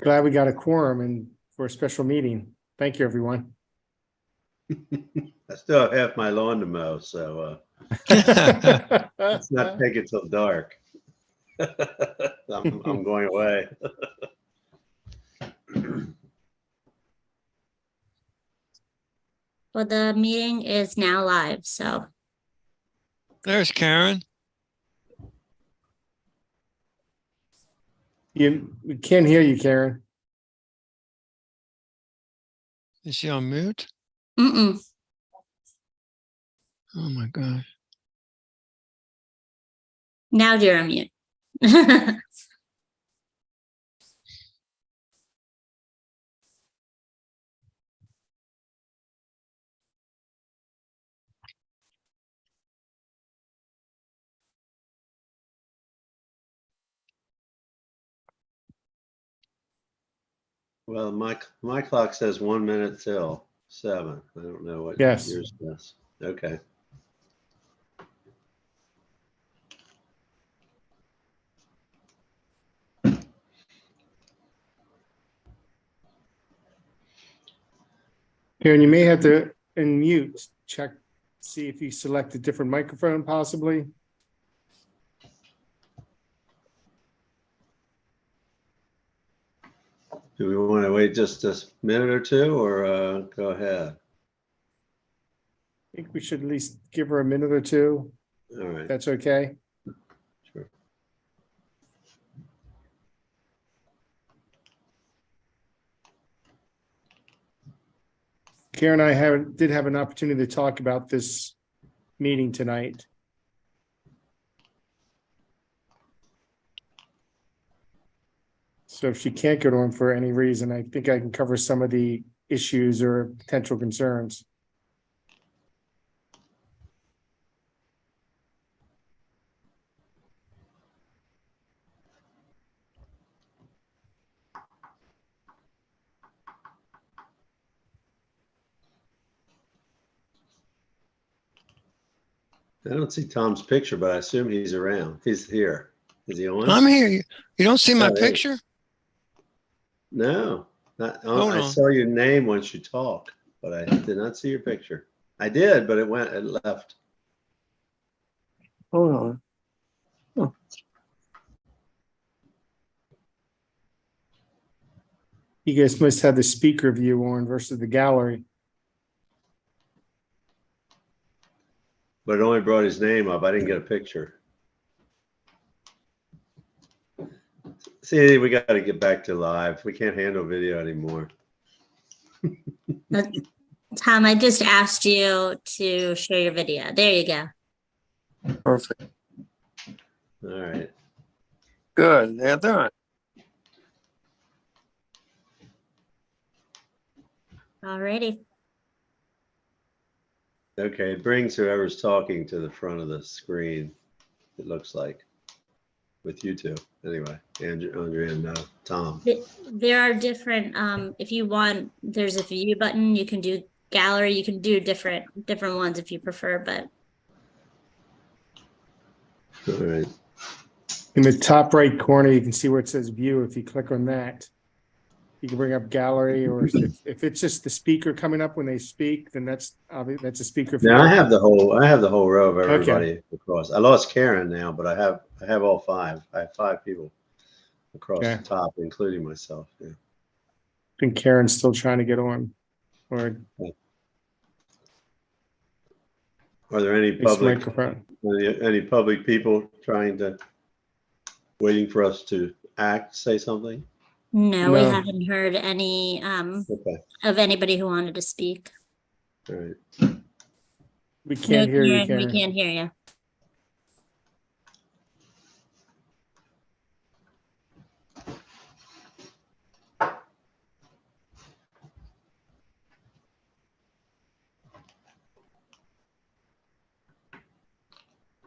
Glad we got a quorum and for a special meeting. Thank you, everyone. I still have half my lawn to mow, so it's not taking till dark. I'm going away. Well, the meeting is now live, so There's Karen. We can't hear you, Karen. Is she on mute? mm-mm. Oh my gosh. Now you're on mute. Well, my clock says 1 minute till 7. I don't know what Yes. yours says. Okay. Karen, you may have to unmute, check, see if you select a different microphone possibly. Do we want to wait just a minute or two, or go ahead? I think we should at least give her a minute or two. All right. If that's okay. Sure. Karen and I did have an opportunity to talk about this meeting tonight. So if she can't get on for any reason, I think I can cover some of the issues or potential concerns. I don't see Tom's picture, but I assume he's around. He's here. Is he on? I'm here. You don't see my Oh, there. picture? No. Hold I on. saw your name once you talk, but I did not see your picture. I did, but it left. Hold on. Oh. You guys must have the speaker view on versus the gallery. But it only brought his name up. I didn't get a picture. See, we got to get back to live. We can't handle video anymore. Tom, I just asked you to share your video. There you go. Perfect. All right. Good. They're done. Alrighty. Okay, it brings whoever's talking to the front of the screen, it looks like, with you two. Anyway, Andrea and Tom. There are different, if you want, there's a view button. You can do gallery. You can do different ones if you prefer, but. All right. In the top right corner, you can see where it says view. If you click on that, you can bring up gallery, or if it's just the speaker coming up when they speak, then that's a speaker. Now I have the whole row of everybody Okay. across. I lost Karen now, but I have all 5. I have 5 people across Okay. the top, including myself. Yeah. I think Karen's still trying to get on. Or Are there any this public microphone. people waiting for us to say something? No, we No. haven't heard any Okay. of anybody who wanted to speak. All right. We can't hear you, We Karen. can't hear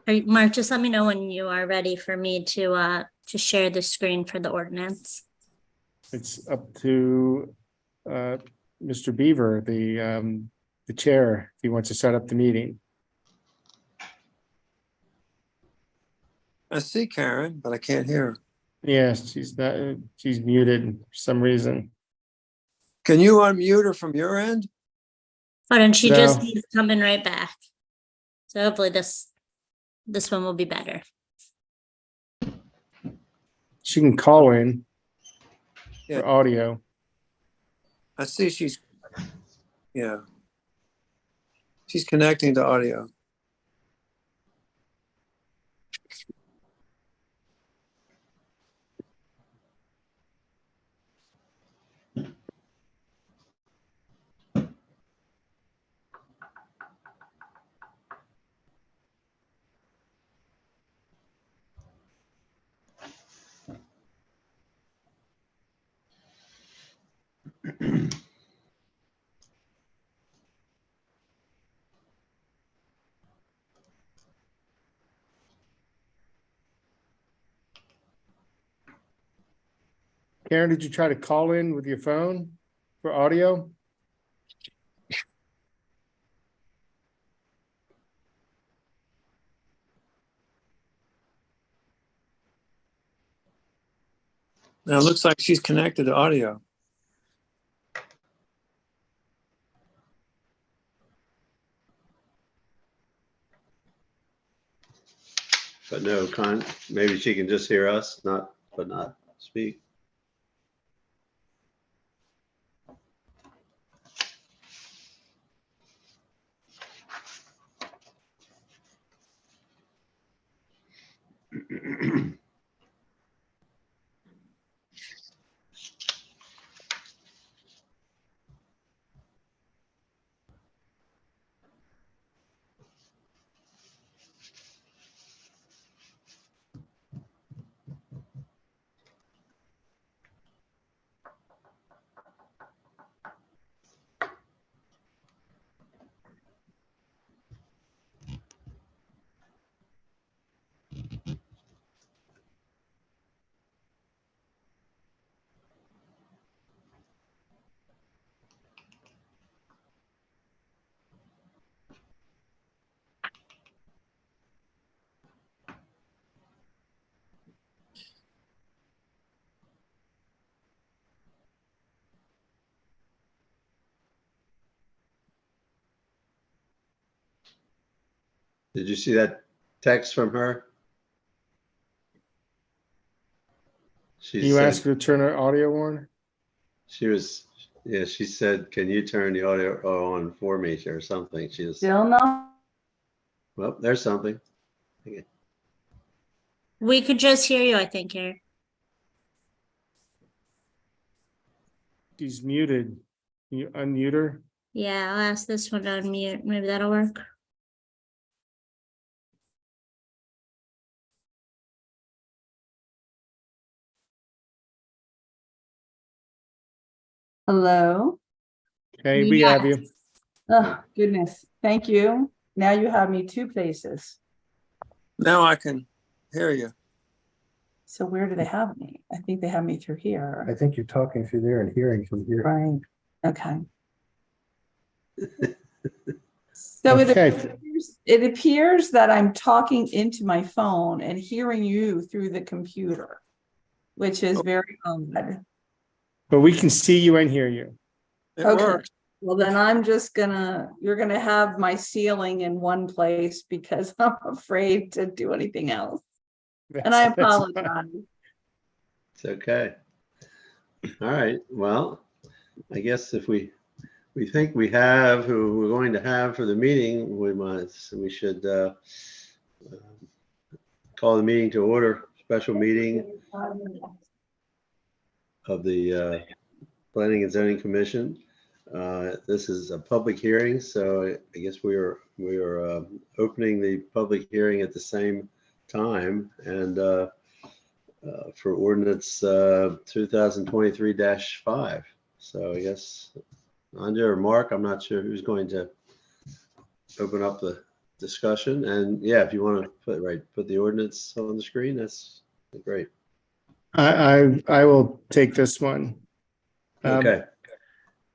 you. Mark, just let me know when you are ready for me to share the screen for the ordinance. It's up to Mr. Beaver, the chair, if he wants to set up the meeting. I see Karen, but I can't hear her. Yes, she's not, she's muted for some reason. Can you unmute her from your end? But and she just No. needs coming right back. So hopefully this one will be better. She can call in Yeah. for audio. I see she's, yeah. She's connecting to audio. Karen, did you try to call in with your phone for audio? Now it looks like she's connected to audio. But no, maybe she can just hear us, but not speak. Did you see that text from her? She You asked said, her to turn her audio on? she said, can you turn the audio on for me or something? She was, Still no. well, there's something. We could just hear you, I think, here. She's muted. Can you unmute her? Yeah, I'll ask this one to unmute. Maybe that'll work. Hello. Okay, we have you. Oh, goodness. Thank you. Now you have me two places. Now I can hear you. So where do they have me? I think they have me through I here. think you're talking through there and hearing from here. Right. Okay. So Okay. it appears that I'm talking into my phone and hearing you through the computer, which is very odd. But we can see you and hear you. It Okay. works. Well, then you're gonna have my ceiling in one place because I'm afraid to do anything else. And I That's fine. apologize. It's okay. All right. Well, I guess if we think we have who we're going to have for the meeting, we should call the meeting to order. Special meeting of the Planning and Zoning Commission. This is a public hearing, so I guess we are opening the public hearing at the same time, and for ordinance 2023-5. So I guess Anja or Mark, I'm not sure who's going to open up the discussion. And yeah, if you want to put the ordinance on the screen, that's great. I will take this one. Okay.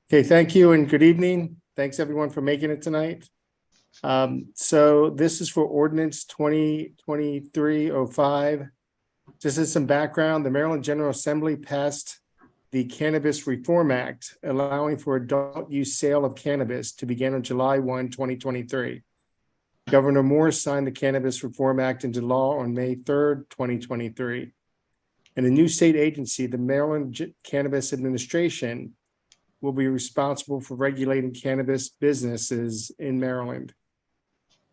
Okay, thank you and good evening. Thanks everyone for making it tonight. So this is for ordinance 2023-05. Just as some background, the Maryland General Assembly passed the Cannabis Reform Act, allowing for adult use sale of cannabis to begin on July 1, 2023. Governor Moore signed the Cannabis Reform Act into law on May 3rd, 2023. And a new state agency, the Maryland Cannabis Administration, will be responsible for regulating cannabis businesses in Maryland.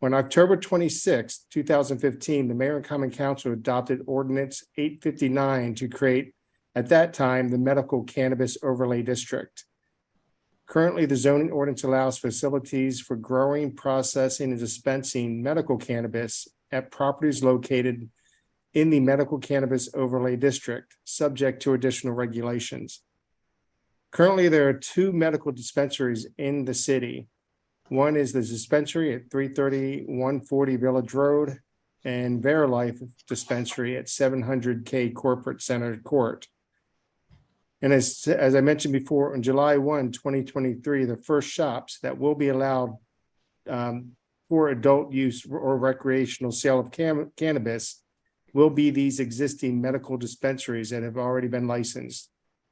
On October 26, 2015, the Mayor and Common Council adopted Ordinance 859 to create, at that time, the Medical Cannabis Overlay District. Currently, the zoning ordinance allows facilities for growing, processing, and dispensing medical cannabis at properties located in the Medical Cannabis Overlay District, subject to additional regulations. Currently, there are 2 medical dispensaries in the city. One is the dispensary at 330 140 Village Road and Verilife Dispensary at 700K Corporate Center Court. And as I mentioned before, on July 1, 2023, the first shops that will be allowed for adult use or recreational sale of cannabis will be these existing medical dispensaries that have already been licensed.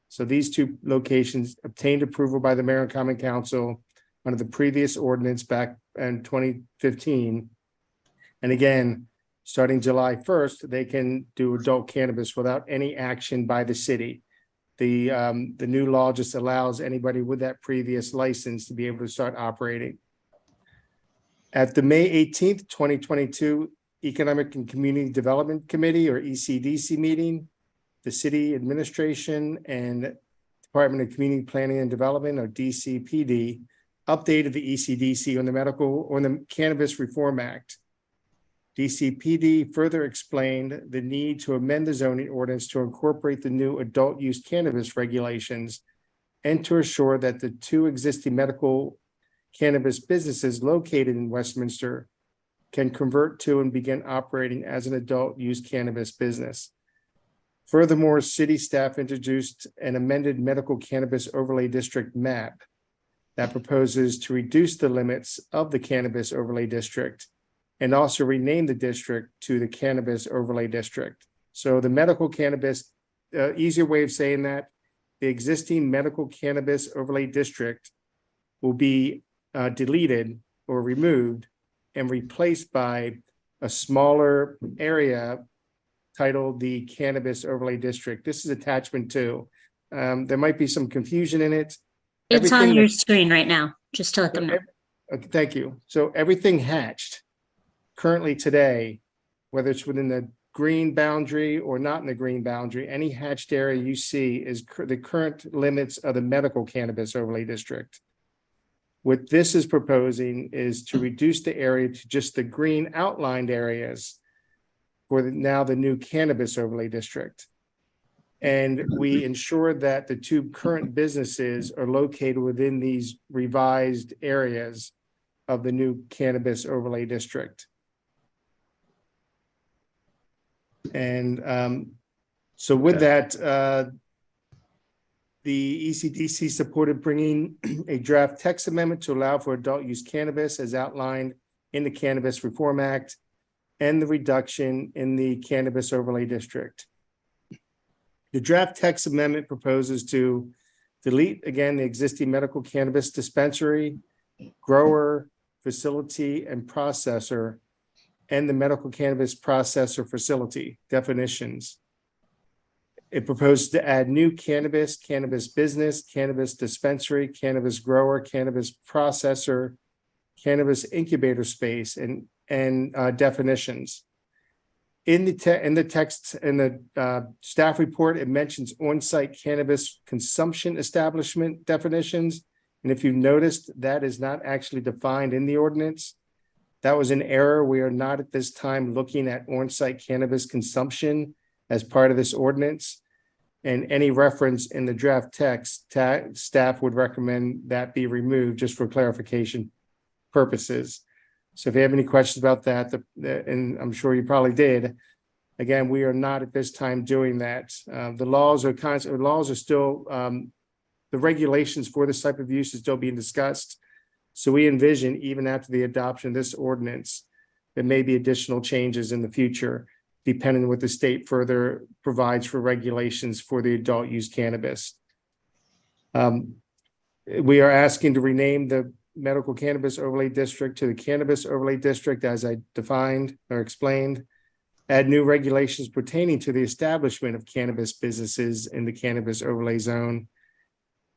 So these 2 locations obtained approval by the Mayor and Common Council under the previous ordinance back in 2015. And again, starting July 1st, they can do adult cannabis without any action by the city. The new law just allows anybody with that previous license to be able to start operating. At the May 18th, 2022 Economic and Community Development Committee, or ECDC meeting, the City Administration and Department of Community Planning and Development, or DCPD, updated the ECDC on the Cannabis Reform Act. DCPD further explained the need to amend the zoning ordinance to incorporate the new adult use cannabis regulations and to assure that the 2 existing medical cannabis businesses located in Westminster can convert to and begin operating as an adult use cannabis business. Furthermore, city staff introduced an amended medical cannabis overlay district map that proposes to reduce the limits of the cannabis overlay district and also rename the district to the Cannabis Overlay District. So the medical cannabis, easier way of saying that, the existing medical cannabis overlay district will be deleted or removed and replaced by a smaller area titled the Cannabis Overlay District. This is attachment 2. There might be some confusion in it. It's on your screen right now, just to let them know. Okay, thank you. So everything hatched currently today, whether it's within the green boundary or not in the green boundary, any hatched area you see is the current limits of the medical cannabis overlay district. What this is proposing is to reduce the area to just the green outlined areas for now the new cannabis overlay district. And we ensure that the 2 current businesses are located within these revised areas of the new cannabis overlay district. And so with that, the ECDC supported bringing a draft text amendment to allow for adult use cannabis as outlined in the Cannabis Reform Act and the reduction in the cannabis overlay district. The draft text amendment proposes to delete, again, the existing medical cannabis dispensary, grower, facility, and processor, and the medical cannabis processor facility definitions. It proposes to add new cannabis, cannabis business, cannabis dispensary, cannabis grower, cannabis processor, cannabis incubator space, and definitions. In the text, in the staff report, it mentions on-site cannabis consumption establishment definitions. And if you've noticed, that is not actually defined in the ordinance. That was an error. We are not at this time looking at on-site cannabis consumption as part of this ordinance. And any reference in the draft text, staff would recommend that be removed just for clarification purposes. So if you have any questions about that, and I'm sure you probably did, again, we are not at this time doing that. The laws are still, the regulations for this type of use is still being discussed. So we envision, even after the adoption of this ordinance, there may be additional changes in the future. depending on what the state further provides for regulations for the adult use cannabis. We are asking to rename the medical cannabis overlay district to the cannabis overlay district as I defined or explained. Add new regulations pertaining to the establishment of cannabis businesses in the cannabis overlay zone.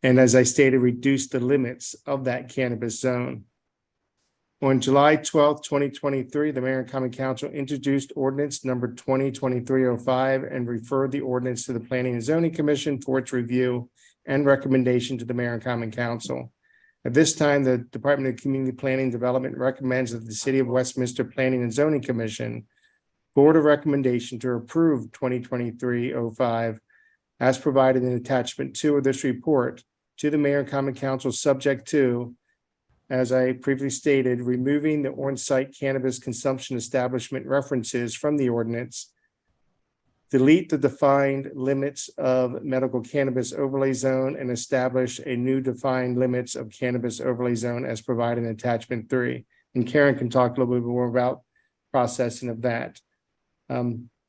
And as I stated, reduce the limits of that cannabis zone. On July 12th, 2023, the Mayor and Common Council introduced ordinance number 2023-05 and referred the ordinance to the Planning and Zoning Commission for its review and recommendation to the Mayor and Common Council. At this time, the Department of Community Planning and Development recommends that the City of Westminster Planning and Zoning Commission forward a recommendation to approve 2023-05 as provided in attachment 2 of this report to the Mayor and Common Council, subject to, as I previously stated, removing the on-site cannabis consumption establishment references from the ordinance, delete the defined limits of medical cannabis overlay zone and establish a new defined limits of cannabis overlay zone as provided in attachment 3. And Karen can talk a little bit more about processing of that.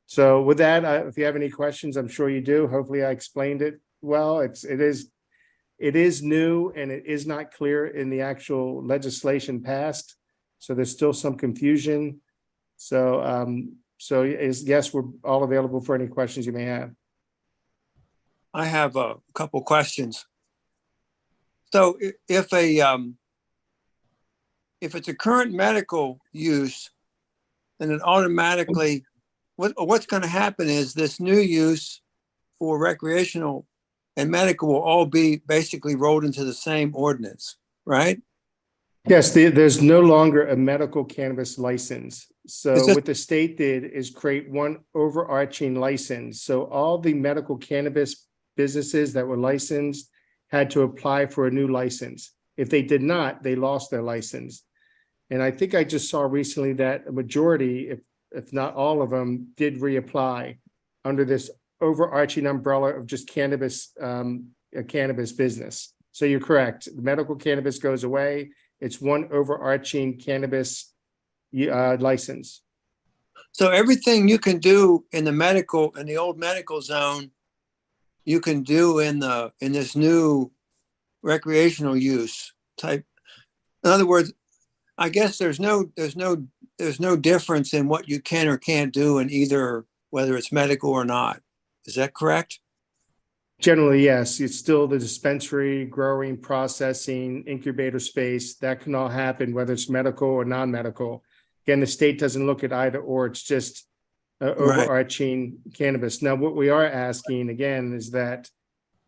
So with that, if you have any questions, I'm sure you do. Hopefully I explained it well. It is new and it is not clear in the actual legislation passed. So there's still some confusion. So yes, we're all available for any questions you may have. I have a couple questions. So if it's a current medical use, then it automatically, what's going to happen is this new use for recreational and medical will all be basically rolled into the same ordinance, right? Yes, there's no longer a medical cannabis license. So what the state did is create one overarching license. So all the medical cannabis businesses that were licensed had to apply for a new license. If they did not, they lost their license. And I think I just saw recently that a majority, if not all of them, did reapply under this overarching umbrella of just cannabis, a cannabis business. So you're correct. The medical cannabis goes away. It's one overarching cannabis license. So everything you can do in the medical, in the old medical zone, you can do in this new recreational use type. In other words, I guess there's no difference in what you can or can't do in either, whether it's medical or not. Is that correct? Generally, yes. It's still the dispensary, growing, processing, incubator space. That can all happen, whether it's medical or non-medical. Again, the state doesn't look at either or. It's just overarching cannabis. Now, what we are asking, again, is that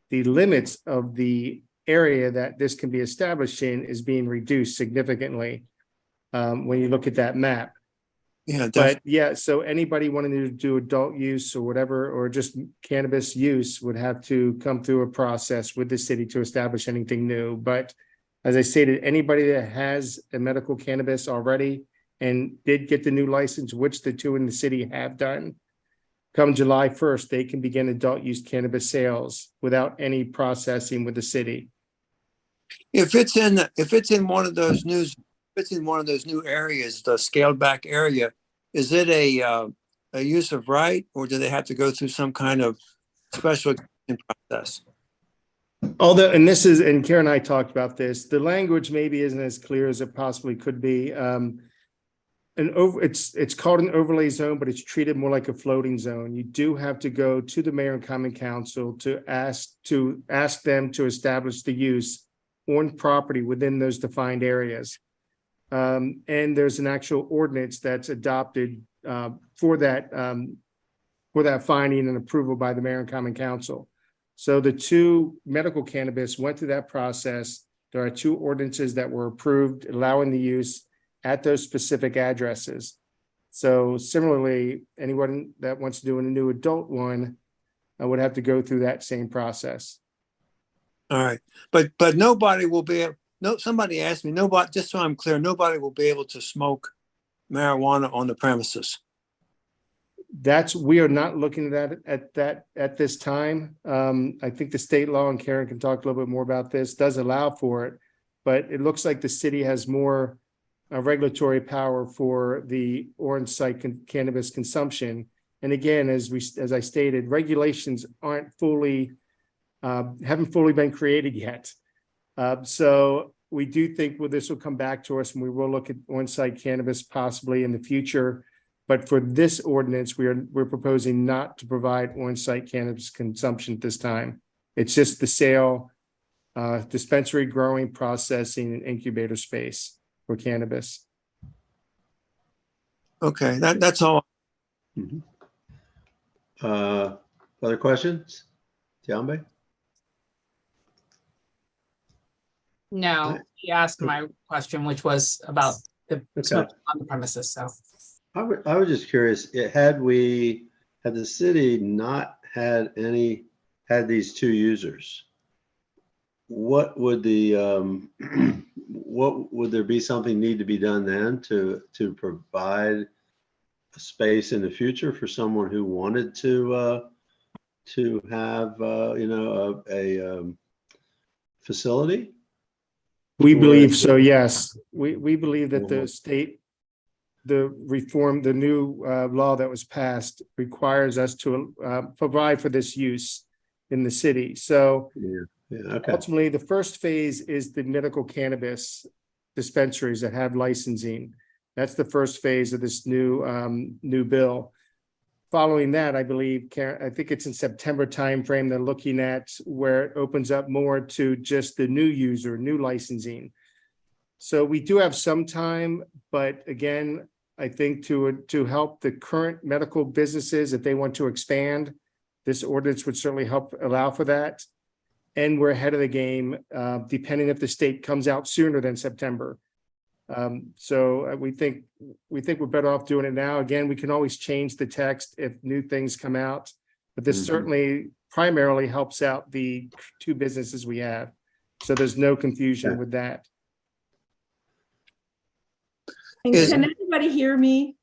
the limits of the area that this can be established in is being reduced significantly when you look at that map. Yeah, but yeah, so anybody wanting to do adult use or whatever, or just cannabis use would have to come through a process with the city to establish anything new. But as I stated, anybody that has a medical cannabis already and did get the new license, which the 2 in the city have done, come July 1st, they can begin adult use cannabis sales without any processing with the city. If it's in one of those new areas, the scaled back area, is it a use of right, or do they have to go through some kind of special process? Although, and Karen and I talked about this, the language maybe isn't as clear as it possibly could be. It's called an overlay zone, but it's treated more like a floating zone. You do have to go to the Mayor and Common Council to ask them to establish the use on property within those defined areas. And there's an actual ordinance that's adopted for that finding and approval by the Mayor and Common Council. So the 2 medical cannabis went through that process. There are 2 ordinances that were approved allowing the use at those specific addresses. So similarly, anyone that wants to do a new adult one would have to go through that same process. All right, but nobody will be able. No, somebody asked me. Nobody, just so I'm clear, nobody will be able to smoke marijuana on the premises. We are not looking at that at this time. I think the state law, and Karen can talk a little bit more about this, does allow for it, but it looks like the city has more regulatory power for the on-site cannabis consumption. And again, as I stated, regulations aren't fully, haven't fully been created yet. So we do think this will come back to us, and we will look at on-site cannabis possibly in the future. But for this ordinance, we're proposing not to provide on-site cannabis consumption at this time. It's just the sale, dispensary, growing, processing, and incubator space for cannabis. Okay, that's all. Other questions? Tiambe? No, he asked my question, which was about the Okay. smoking on the premises, so. I was just curious, had the city not had these two users, what would what would there be something need to be done then to provide a space in the future for someone who wanted to have, a facility? We Or- believe so, yes. We believe that the state, the new law that was passed requires us to provide for this use in the city. So Yeah, okay. ultimately, the first phase is the medical cannabis dispensaries that have licensing. That's the first phase of this new bill. Following that, I believe, I think it's in September timeframe, they're looking at where it opens up more to just the new user, new licensing. So we do have some time, but again, I think to help the current medical businesses, if they want to expand, this ordinance would certainly help allow for that. And we're ahead of the game, depending if the state comes out sooner than September. So we think we're better off doing it now. Again, we can always change the text if new things come out, but this certainly primarily helps out the two businesses we have. So there's no confusion with that. And can everybody hear me?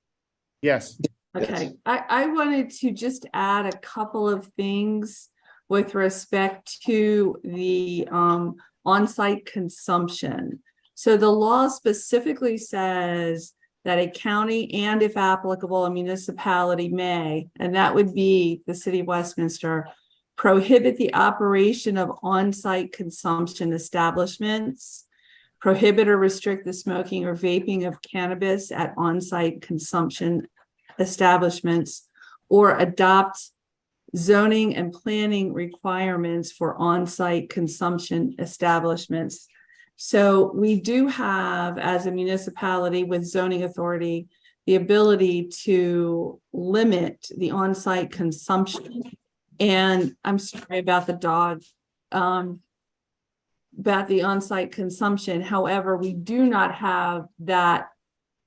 Yes. Okay, I wanted to just add a couple of things with respect to the on-site consumption. So the law specifically says that a county and, if applicable, a municipality may, and that would be the city of Westminster, prohibit the operation of on-site consumption establishments, prohibit or restrict the smoking or vaping of cannabis at on-site consumption establishments, or adopt zoning and planning requirements for on-site consumption establishments. So we do have, as a municipality with zoning authority, the ability to limit the on-site consumption. And I'm sorry about the dog, about the on-site consumption. However, we do not have that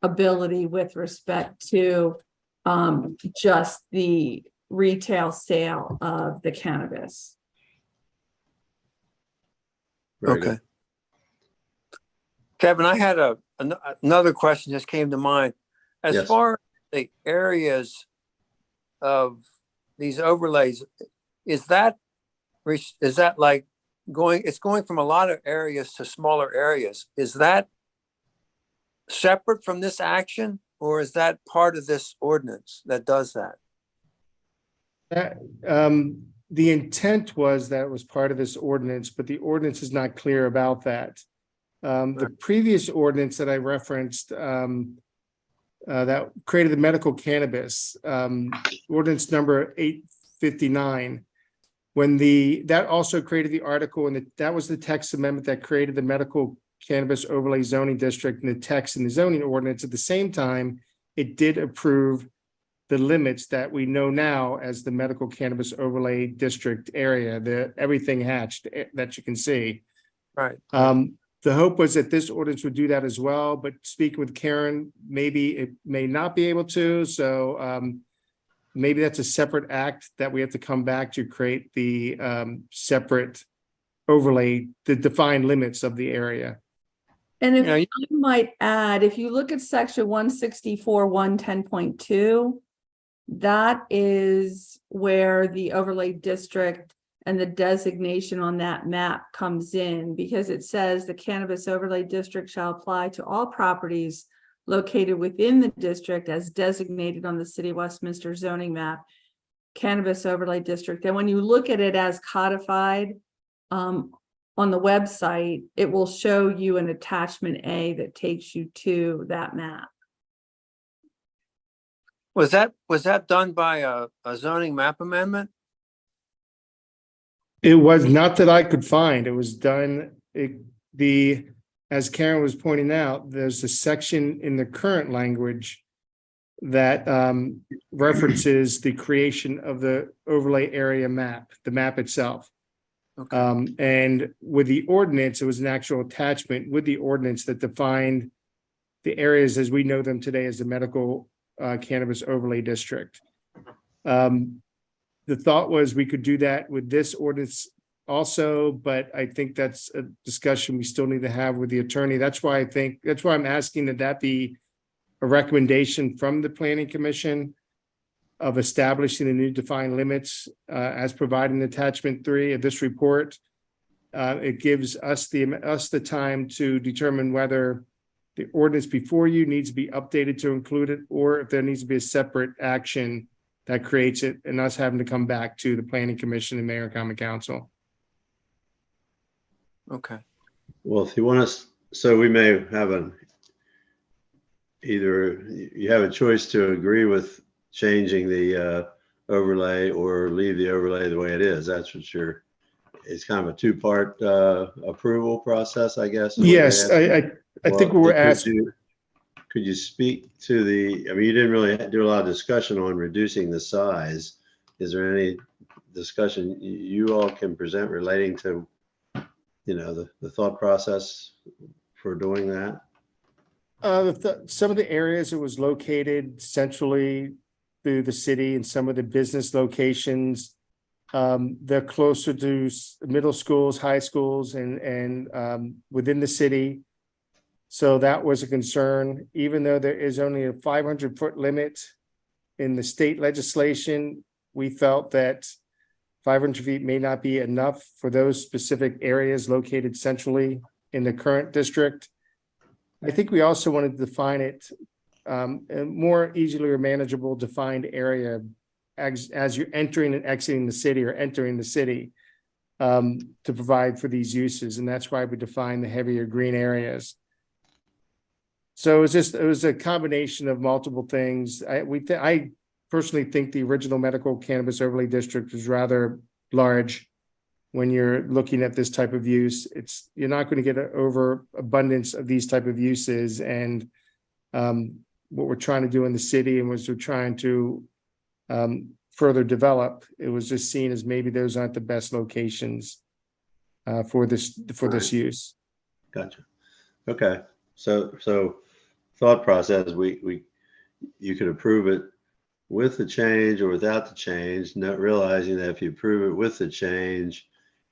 ability with respect to just the retail sale of the cannabis. Very Okay. good. Kevin, I had another question just came to mind. As Yes. far as the areas of these overlays, is that like it's going from a lot of areas to smaller areas? Is that separate from this action, or is that part of this ordinance that does that? The intent was that it was part of this ordinance, but the ordinance is not clear about that. The previous ordinance that I referenced that created the medical cannabis, ordinance number 859, that also created the article, and that was the text amendment that created the medical cannabis overlay zoning district, and the text in the zoning ordinance. At the same time, it did approve the limits that we know now as the medical cannabis overlay district area, everything hatched that you can see. Right. The hope was that this ordinance would do that as well, but speaking with Karen, maybe it may not be able to. So maybe that's a separate act that we have to come back to create the separate overlay, the defined limits of the area. And if Yeah, I might add, if you look at section 164, 110.2, that is where the overlay district and the designation on that map comes in, because it says the cannabis overlay district shall apply to all properties located within the district as designated on the City of Westminster zoning map, cannabis overlay district. And when you look at it as codified on the website, it will show you an attachment A that takes you to that map. Was that done by a zoning map amendment? It was not that I could find. It was done, as Karen was pointing out, there's a section in the current language that references the creation of the overlay area map, the map itself. Okay. And with the ordinance, it was an actual attachment with the ordinance that defined the areas as we know them today as the medical cannabis overlay district. The thought was we could do that with this ordinance also, but I think that's a discussion we still need to have with the attorney. That's why I'm asking that be a recommendation from the planning commission of establishing the new defined limits as provided in attachment 3 of this report. It gives us the time to determine whether the ordinance before you needs to be updated to include it, or if there needs to be a separate action that creates it, and us having to come back to the planning commission and mayor and common council. Okay. Well, if you want us, so we may have either you have a choice to agree with changing the overlay or leave the overlay the way it is. That's what it's kind of a two-part approval process, I guess. Yes, I think what we're asking. Could you speak to I mean, you didn't really do a lot of discussion on reducing the size. Is there any discussion you all can present relating to, the thought process for doing that? Some of the areas it was located centrally through the city, and some of the business locations, they're closer to middle schools, high schools, and within the city. So that was a concern, even though there is only a 500-foot limit in the state legislation. We felt that 500 feet may not be enough for those specific areas located centrally in the current district. I think we also wanted to define it a more easily or manageable defined area as you're entering and exiting the city or entering the city to provide for these uses. And that's why we define the heavier green areas. So it was a combination of multiple things. I personally think the original medical cannabis overlay district is rather large. When you're looking at this type of use, you're not going to get an overabundance of these type of uses. And what we're trying to do in the city, and was we're trying to further develop, it was just seen as maybe those aren't the best locations for this use. Gotcha. Okay. So thought process, you could approve it with the change or without the change, not realizing that if you approve it with the change,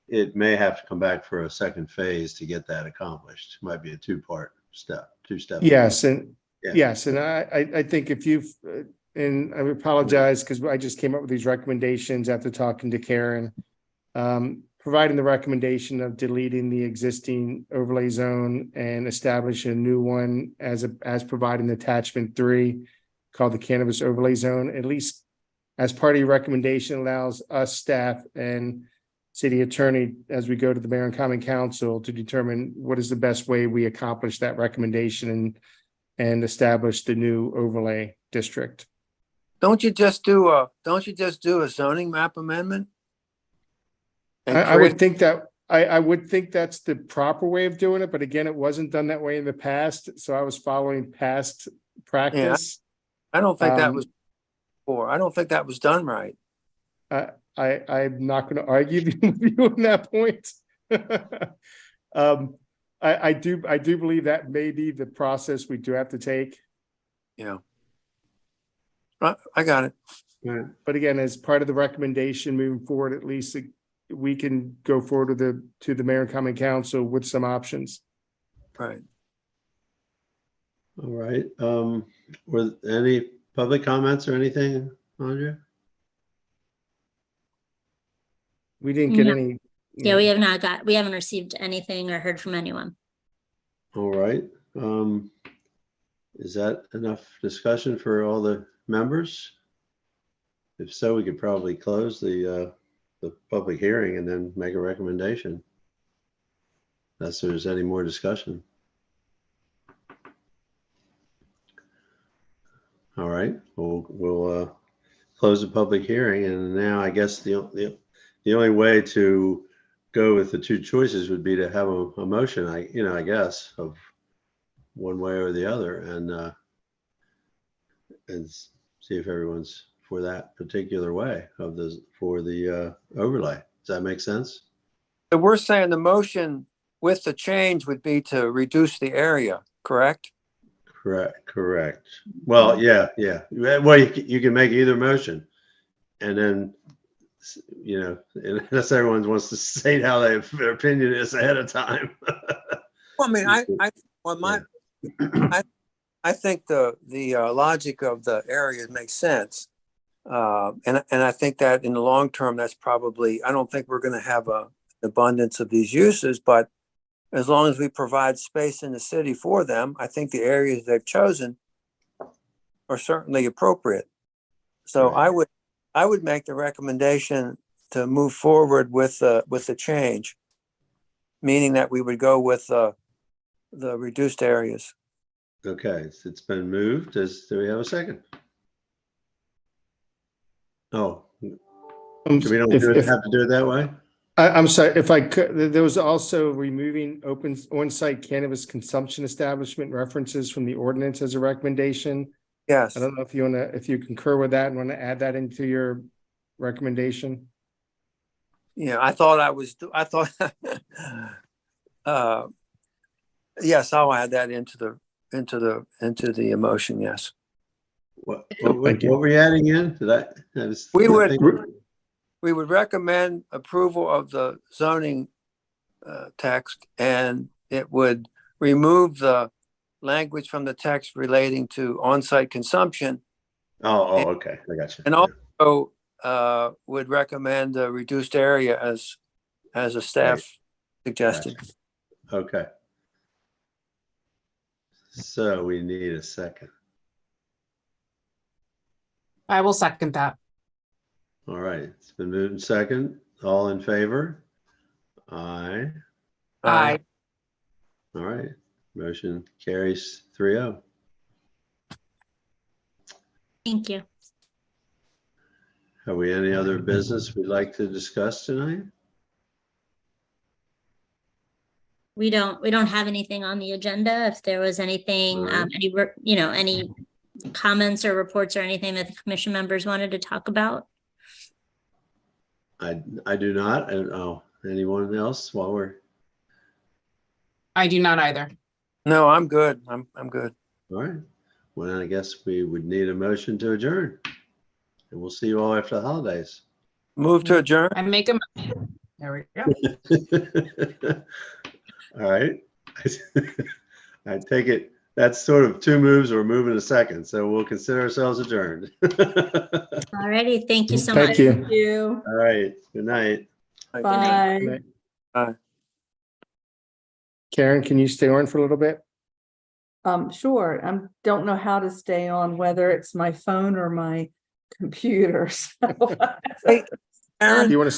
it may have to come back for a second phase to get that accomplished. It might be a two-part step, two-step. Yes. And Yeah. yes. And I think if you've, and I apologize because I just came up with these recommendations after talking to Karen, providing the recommendation of deleting the existing overlay zone and establishing a new one as provided in attachment 3 called the cannabis overlay zone, at least as part of your recommendation, allows us staff and city attorney as we go to the mayor and common council to determine what is the best way we accomplish that recommendation and establish the new overlay district. Don't you just do a zoning map amendment? I would think that I would think that's the proper way of doing it, but again, it wasn't done that way in the past. So I was following past practice. I don't think that was I don't think that was done right. I'm not going to argue with you on that point. I do believe that may be the process we do have to take. Yeah. I got it. Right. But again, as part of the recommendation moving forward, at least we can go forward to the mayor and common council with some options. Right. All right. Were any public comments or anything, Andrea? We didn't get No. any. Yeah, we haven't received anything or heard from anyone. All right. Is that enough discussion for all the members? If so, we could probably close the public hearing and then make a recommendation. Unless there's any more discussion. All right, we'll close the public hearing, and now I guess the only way to go with the two choices would be to have a motion, I guess, of one way or the other, and see if everyone's for that particular way for the overlay. Does that make sense? So we're saying the motion with the change would be to reduce the area, correct? Correct. Well, yeah. Well, you can make either motion, and then, unless everyone wants to state how their opinion is ahead of time. Well, I mean, I think the logic of the area makes sense. And I think that in the long term, that's probably, I don't think we're going to have an abundance of these uses, but as long as we provide space in the city for them, I think the areas they've chosen are certainly appropriate. So Right. I would make the recommendation to move forward with the change, meaning that we would go with the reduced areas. Okay, it's been moved. Do we have a second? Oh, Um, so we don't if- have if- to do it that way? I'm sorry, if I could, there was also removing on-site cannabis consumption establishment references from the ordinance as a recommendation. Yes. I don't know if you concur with that and want to add that into your recommendation. Yeah, I thought, yes, I'll add that into the emotion. Yes. What Thank you. were you adding in? We would- think- We would recommend approval of the zoning text, and it would remove the language from the text relating to on-site consumption, Oh, okay, I got you. and also would recommend a reduced area as a staff suggested. Okay. So we need a second. I will second that. All right, it's been moved and second. All in favor? Aye. Aye. All right, motion carries 3-0. Thank you. Have we any other business we'd like to discuss tonight? We don't have anything on the agenda. If there was anything, Alright. any comments or reports or anything that the commission members wanted to talk about. I do not. And anyone else while we're, I do not either. No, I'm good. I'm good. all right. Well, then I guess we would need a motion to adjourn. And we'll see you all after the holidays. Move to adjourn. I make a, there we go. All right. I take it, that's sort of two moves or a move in a second, so we'll consider ourselves adjourned. Alrighty, thank you so Thank much. you. Thank you. All right, good night. Bye. Karen, can you stay on for a little bit? Sure. Don't know how to stay on, whether it's my phone or my computer. So Hey, Do Aaron, you want to,